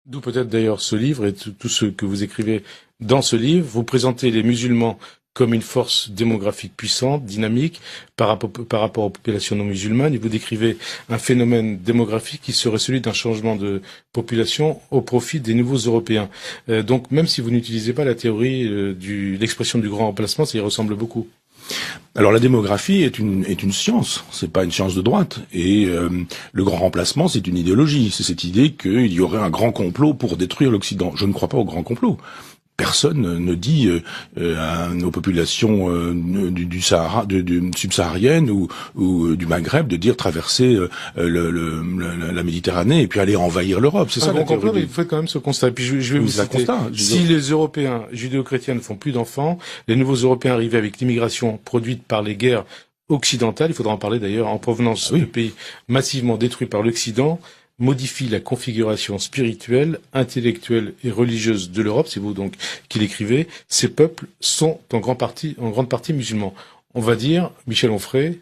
D'où peut-être d'ailleurs ce livre et tout ce que vous écrivez dans ce livre. Vous présentez les musulmans comme une force démographique puissante, dynamique, par rapport aux populations non musulmanes, et vous décrivez un phénomène démographique qui serait celui d'un changement de population au profit des nouveaux Européens. Donc même si vous n'utilisez pas la théorie l'expression du grand remplacement, ça y ressemble beaucoup. Alors la démographie est une science, c'est pas une science de droite. Et le grand remplacement, c'est une idéologie. C'est cette idée qu'il y aurait un grand complot pour détruire l'Occident. Je ne crois pas au grand complot. Personne ne dit à nos populations du Sahara, subsaharienne ou du Maghreb de dire traverser la Méditerranée et puis aller envahir l'Europe. C'est ça la théorie. Mais vous faites quand même ce constat. Et puis je vais vous citer. Si les Européens judéo-chrétiens ne font plus d'enfants, les nouveaux Européens arrivés avec l'immigration produite par les guerres occidentales, il faudra en parler d'ailleurs, en provenance de pays massivement détruits par l'Occident, modifie la configuration spirituelle, intellectuelle et religieuse de l'Europe, c'est vous donc qui l'écrivez. Ces peuples sont en grande partie musulmans. On va dire, Michel Onfray,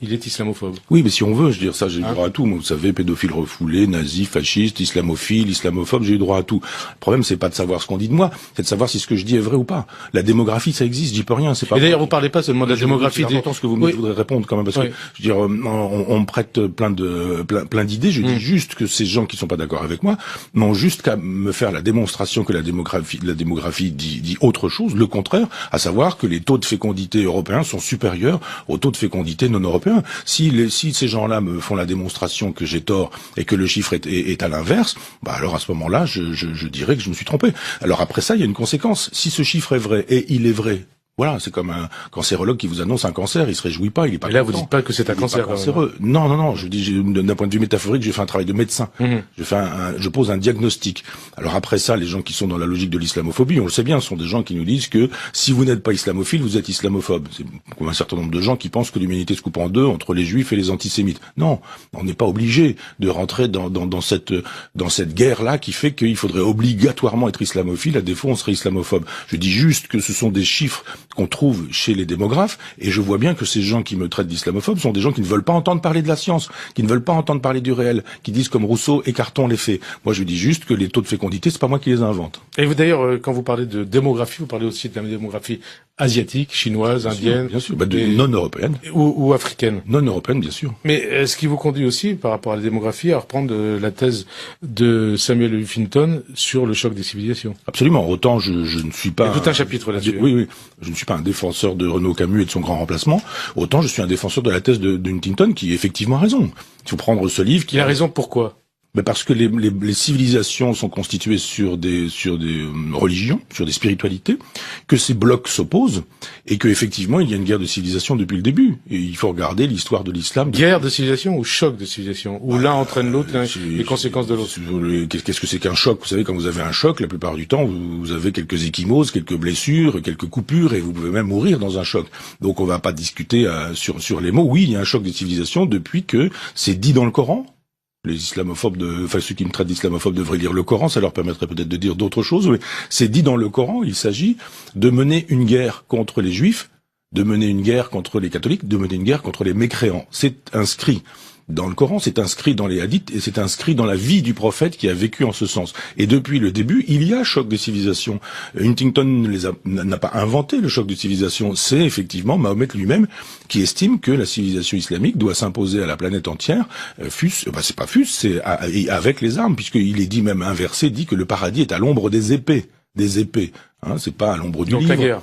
il est islamophobe. Oui, mais si on veut, je veux dire ça, j'ai eu droit à tout. Moi, vous savez, pédophile refoulé, nazi, fasciste, islamophile, islamophobe, j'ai eu droit à tout. Le problème, c'est pas de savoir ce qu'on dit de moi, c'est de savoir si ce que je dis est vrai ou pas. La démographie, ça existe, j'y peux rien, c'est pas. Et d'ailleurs, vous parlez pas seulement de la démographie. C'est important ce que vous me dites, je voudrais répondre quand même, parce que, je veux dire, on me prête plein d'idées, je dis juste que ces gens qui sont pas d'accord avec moi n'ont juste qu'à me faire la démonstration que la démographie dit autre chose, le contraire, à savoir que les taux de fécondité européens sont supérieurs aux taux de fécondité non européens. Si ces gens-là me font la démonstration que j'ai tort et que le chiffre est à l'inverse, bah alors à ce moment-là, je dirais que je me suis trompé. Alors après ça, il y a une conséquence. Si ce chiffre est vrai, et il est vrai, voilà, c'est comme un cancérologue qui vous annonce un cancer, il se réjouit pas, il est pas. Et là, vous dites pas que c'est un cancer. Cancéreux. Non, je dis d'un point de vue métaphorique, j'ai fait un travail de médecin. Je pose un diagnostic. Alors après ça, les gens qui sont dans la logique de l'islamophobie, on le sait bien, sont des gens qui nous disent que si vous n'êtes pas islamophile, vous êtes islamophobe. C'est comme un certain nombre de gens qui pensent que l'humanité se coupe en deux entre les juifs et les antisémites. Non, on n'est pas obligé de rentrer dans cette guerre-là qui fait qu'il faudrait obligatoirement être islamophile, à défaut on serait islamophobe. Je dis juste que ce sont des chiffres qu'on trouve chez les démographes, et je vois bien que ces gens qui me traitent d'islamophobe sont des gens qui ne veulent pas entendre parler de la science, qui ne veulent pas entendre parler du réel, qui disent comme Rousseau, écartons les faits. Moi je dis juste que les taux de fécondité, c'est pas moi qui les invente. Et vous d'ailleurs, quand vous parlez de démographie, vous parlez aussi de la démographie asiatique, chinoise, indienne, bien sûr, non européenne ou africaine. Non européenne, bien sûr. Mais ce qui vous conduit aussi, par rapport à la démographie, à reprendre la thèse de Samuel Huntington sur le choc des civilisations. Absolument. Autant je ne suis pas. Il y a tout un chapitre là-dessus. Oui. Je ne suis pas un défenseur de Renaud Camus et de son grand remplacement. Autant je suis un défenseur de la thèse de Huntington qui effectivement a raison. Il faut prendre ce livre qui. Il a raison pourquoi? Mais parce que les civilisations sont constituées sur des religions, sur des spiritualités, que ces blocs s'opposent, et que effectivement il y a une guerre de civilisation depuis le début. Et il faut regarder l'histoire de l'islam. Guerre de civilisation ou choc de civilisation, où l'un entraîne l'autre, les conséquences de l'autre. Qu'est-ce que c'est qu'un choc? Vous savez, quand vous avez un choc, la plupart du temps, vous avez quelques ecchymoses, quelques blessures, quelques coupures, et vous pouvez même mourir dans un choc. Donc on va pas discuter sur les mots. Oui, il y a un choc de civilisation depuis que c'est dit dans le Coran. Les islamophobes, ceux qui me traitent d'islamophobe devraient lire le Coran, ça leur permettrait peut-être de dire d'autres choses, mais c'est dit dans le Coran, il s'agit de mener une guerre contre les juifs, de mener une guerre contre les catholiques, de mener une guerre contre les mécréants. C'est inscrit dans le Coran, c'est inscrit dans les hadiths, et c'est inscrit dans la vie du prophète qui a vécu en ce sens. Et depuis le début, il y a choc des civilisations. Huntington n'a pas inventé le choc de civilisation, c'est effectivement Mahomet lui-même qui estime que la civilisation islamique doit s'imposer à la planète entière, c'est avec les armes, puisqu'il est dit même inversé, dit que le paradis est à l'ombre des épées, c'est pas à l'ombre du livre. La guerre.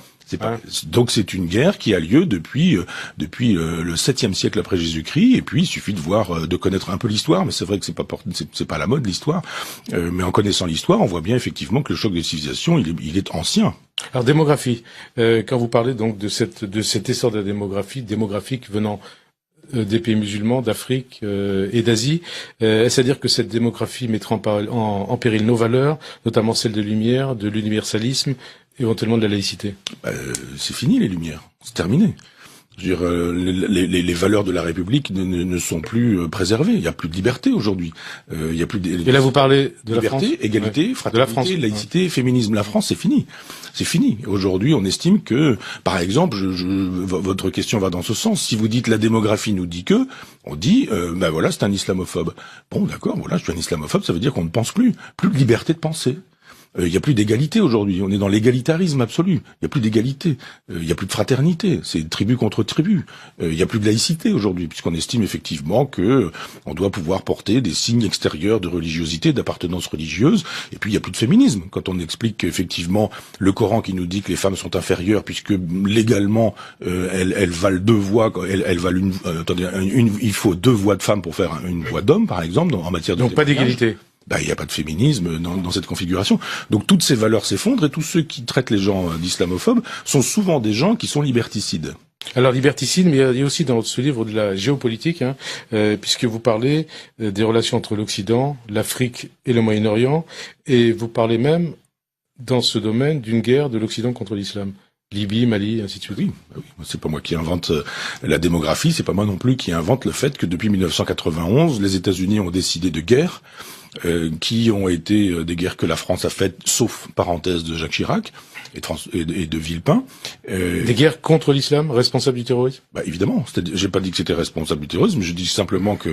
Donc c'est une guerre qui a lieu depuis le 7e siècle après Jésus-Christ, et puis il suffit de connaître un peu l'histoire, mais c'est vrai que c'est pas la mode l'histoire, mais en connaissant l'histoire, on voit bien effectivement que le choc des civilisations, il est ancien. Alors démographie, quand vous parlez donc de cet essor de la démographique venant des pays musulmans, d'Afrique et d'Asie, est-ce à dire que cette démographie mettra en péril nos valeurs, notamment celles de Lumière, de l'universalisme, éventuellement de la laïcité? C'est fini les Lumières, c'est terminé. Je veux dire, les valeurs de la République ne sont plus préservées. Il n'y a plus de liberté aujourd'hui. Il y a plus Et là, vous parlez de liberté, la France, égalité, fraternité, laïcité, féminisme. La France, c'est fini. C'est fini. Aujourd'hui, on estime que, par exemple, votre question va dans ce sens. Si vous dites la démographie nous dit que, on dit, ben voilà, c'est un islamophobe. Bon, d'accord, voilà, je suis un islamophobe, ça veut dire qu'on ne pense plus de liberté de penser. Il n'y a plus d'égalité aujourd'hui. On est dans l'égalitarisme absolu. Il n'y a plus d'égalité. Il n'y a plus de fraternité. C'est tribu contre tribu. Il n'y a plus de laïcité aujourd'hui, puisqu'on estime effectivement que on doit pouvoir porter des signes extérieurs de religiosité, d'appartenance religieuse. Et puis il n'y a plus de féminisme. Quand on explique qu'effectivement le Coran qui nous dit que les femmes sont inférieures, puisque légalement elles valent deux voix, elles valent il faut deux voix de femmes pour faire une voix d'homme, par exemple, en matière de donc pas d'égalité. Il n'y a pas de féminisme dans cette configuration. Donc toutes ces valeurs s'effondrent et tous ceux qui traitent les gens d'islamophobes sont souvent des gens qui sont liberticides. Alors liberticide, mais il y a aussi dans ce livre de la géopolitique, puisque vous parlez des relations entre l'Occident, l'Afrique et le Moyen-Orient, et vous parlez même dans ce domaine d'une guerre de l'Occident contre l'islam. Libye, Mali, ainsi de suite. Oui. C'est pas moi qui invente la démographie, c'est pas moi non plus qui invente le fait que depuis 1991, les États-Unis ont décidé de guerres qui ont été des guerres que la France a faites, sauf parenthèse de Jacques Chirac et de Villepin. Des guerres contre l'islam, responsable du terrorisme? Évidemment. J'ai pas dit que c'était responsable du terrorisme, je dis simplement que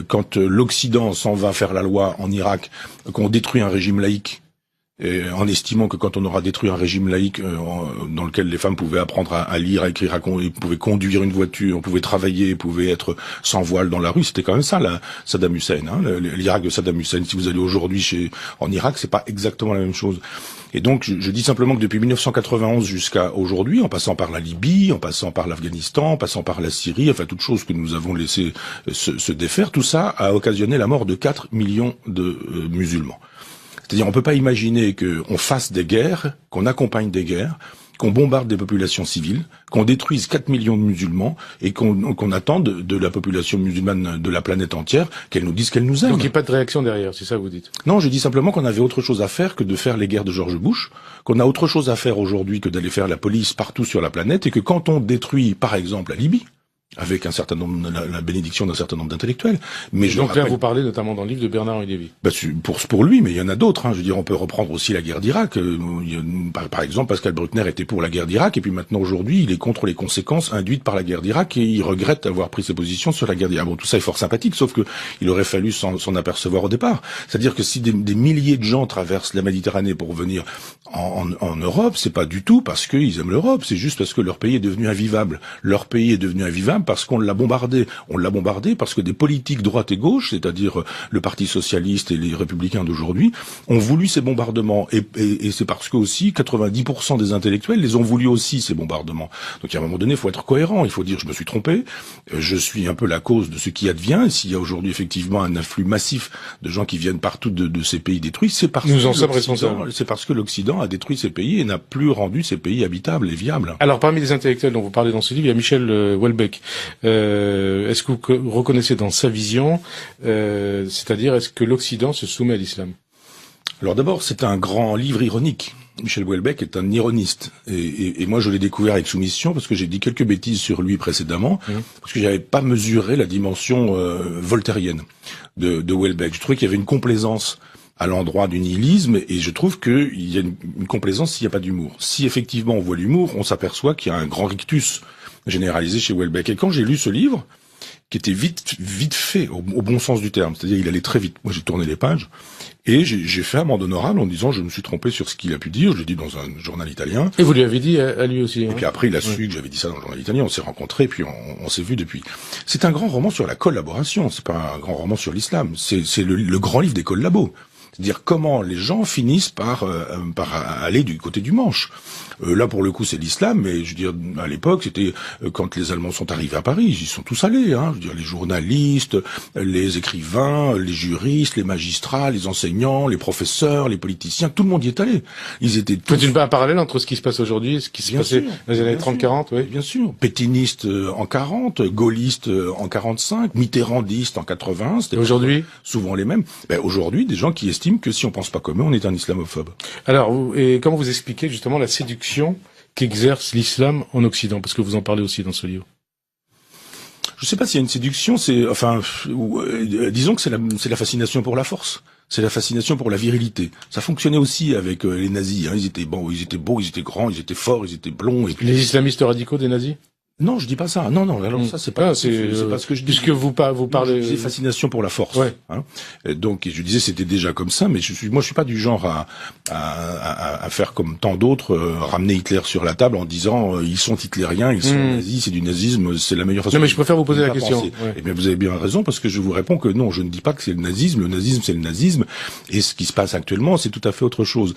quand l'Occident s'en va faire la loi en Irak, qu'on détruit un régime laïque, en estimant que quand on aura détruit un régime laïque dans lequel les femmes pouvaient apprendre à lire, à écrire, ils pouvaient conduire une voiture, on pouvait travailler, pouvaient être sans voile dans la rue, c'était quand même ça, Saddam Hussein, l'Irak de Saddam Hussein. Si vous allez aujourd'hui en Irak, c'est pas exactement la même chose. Et donc, je dis simplement que depuis 1991 jusqu'à aujourd'hui, en passant par la Libye, en passant par l'Afghanistan, en passant par la Syrie, enfin toutes choses que nous avons laissé se défaire, tout ça a occasionné la mort de 4 millions de musulmans. C'est-à-dire, on peut pas imaginer qu'on fasse des guerres, qu'on accompagne des guerres, qu'on bombarde des populations civiles, qu'on détruise 4 millions de musulmans et qu'on attende de la population musulmane de la planète entière qu'elle nous dise qu'elle nous aime. Donc il n'y a pas de réaction derrière, c'est ça que vous dites? Non, je dis simplement qu'on avait autre chose à faire que de faire les guerres de George Bush, qu'on a autre chose à faire aujourd'hui que d'aller faire la police partout sur la planète et que quand on détruit, par exemple, la Libye, avec un certain nombre, la bénédiction d'un certain nombre d'intellectuels. Mais donc là, vous parlez notamment dans le livre de Bernard-Henri Lévy. Pour lui, mais il y en a d'autres. Je veux dire, on peut reprendre aussi la guerre d'Irak. Par exemple, Pascal Bruckner était pour la guerre d'Irak, et puis maintenant, aujourd'hui, il est contre les conséquences induites par la guerre d'Irak, et il regrette d'avoir pris ses positions sur la guerre d'Irak. Bon, tout ça est fort sympathique, sauf que il aurait fallu s'en apercevoir au départ. C'est-à-dire que si des milliers de gens traversent la Méditerranée pour venir en Europe, c'est pas du tout parce qu'ils aiment l'Europe, c'est juste parce que leur pays est devenu invivable. Leur pays est devenu invivable parce qu'on l'a bombardé. On l'a bombardé parce que des politiques droite et gauche, c'est-à-dire le Parti socialiste et les républicains d'aujourd'hui, ont voulu ces bombardements. Et c'est parce que aussi 90% des intellectuels les ont voulu aussi, ces bombardements. Donc à un moment donné, il faut être cohérent. Il faut dire, je me suis trompé, je suis un peu la cause de ce qui advient. Et s'il y a aujourd'hui effectivement un afflux massif de gens qui viennent partout de ces pays détruits, c'est parce nous en sommes responsables. C'est parce que l'Occident a détruit ces pays et n'a plus rendu ces pays habitables et viables. Alors parmi les intellectuels dont vous parlez dans ce livre, il y a Michel Houellebecq. Est-ce que vous reconnaissez dans sa vision, c'est-à-dire est-ce que l'Occident se soumet à l'islam? Alors d'abord, c'est un grand livre ironique. Michel Houellebecq est un ironiste. Et moi, je l'ai découvert avec soumission parce que j'ai dit quelques bêtises sur lui précédemment, parce que j'avais pas mesuré la dimension voltairienne de Houellebecq. Je trouvais qu'il y avait une complaisance à l'endroit du nihilisme, et je trouve qu'il y a une complaisance s'il n'y a pas d'humour. Si effectivement on voit l'humour, on s'aperçoit qu'il y a un grand rictus généralisé chez Houellebecq. Et quand j'ai lu ce livre, qui était vite fait, au bon sens du terme, c'est-à-dire il allait très vite. Moi j'ai tourné les pages, et j'ai fait amende honorable en disant je me suis trompé sur ce qu'il a pu dire, je l'ai dit dans un journal italien. Et vous lui avez dit à lui aussi. Et puis après il a su que j'avais dit ça dans le journal italien, on s'est rencontrés, puis on s'est vus depuis. C'est un grand roman sur la collaboration, c'est pas un grand roman sur l'islam, c'est le grand livre des collabos. C'est-à-dire comment les gens finissent par aller du côté du manche. Là, pour le coup, c'est l'islam, mais je veux dire, à l'époque, c'était quand les Allemands sont arrivés à Paris, ils sont tous allés. Je veux dire, les journalistes, les écrivains, les juristes, les magistrats, les enseignants, les professeurs, les politiciens, tout le monde y est allé. Ils étaient tous... Faites un parallèle entre ce qui se passe aujourd'hui et ce qui se passait dans les années 30-40, oui. Bien sûr. Pétinistes en 40, gaullistes en 45, mitterrandistes en 80. Et aujourd'hui? Souvent les mêmes. Aujourd'hui, des gens qui estiment que si on pense pas comme eux, on est un islamophobe. Alors, et comment vous expliquez justement la séduction qu'exerce l'islam en Occident? Parce que vous en parlez aussi dans ce livre. Je sais pas s'il y a une séduction, disons que c'est la fascination pour la force. C'est la fascination pour la virilité. Ça fonctionnait aussi avec les nazis. Hein. Ils étaient beaux, ils étaient grands, ils étaient forts, ils étaient blonds. Les islamistes radicaux des nazis? Non, je dis pas ça. Non, alors ça c'est pas ce que je dis. Puisque vous parlez. C'est fascination pour la force. Ouais. Hein. Donc je disais c'était déjà comme ça, mais je suis pas du genre à faire comme tant d'autres, ramener Hitler sur la table en disant ils sont hitlériens, ils sont nazis, c'est du nazisme, c'est la meilleure façon. Non, mais je préfère vous poser la question. Ouais. Eh bien vous avez bien raison parce que je vous réponds que non, je ne dis pas que c'est le nazisme c'est le nazisme, et ce qui se passe actuellement c'est tout à fait autre chose.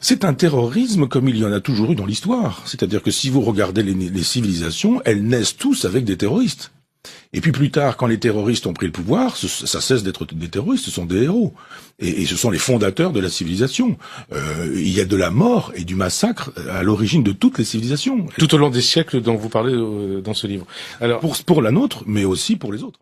C'est un terrorisme comme il y en a toujours eu dans l'histoire. C'est-à-dire que si vous regardez les civilisations, elles naissent tous avec des terroristes. Et puis plus tard, quand les terroristes ont pris le pouvoir, ça cesse d'être des terroristes, ce sont des héros. Et ce sont les fondateurs de la civilisation. Il y a de la mort et du massacre à l'origine de toutes les civilisations. Tout au long des siècles dont vous parlez dans ce livre. Alors, pour la nôtre, mais aussi pour les autres.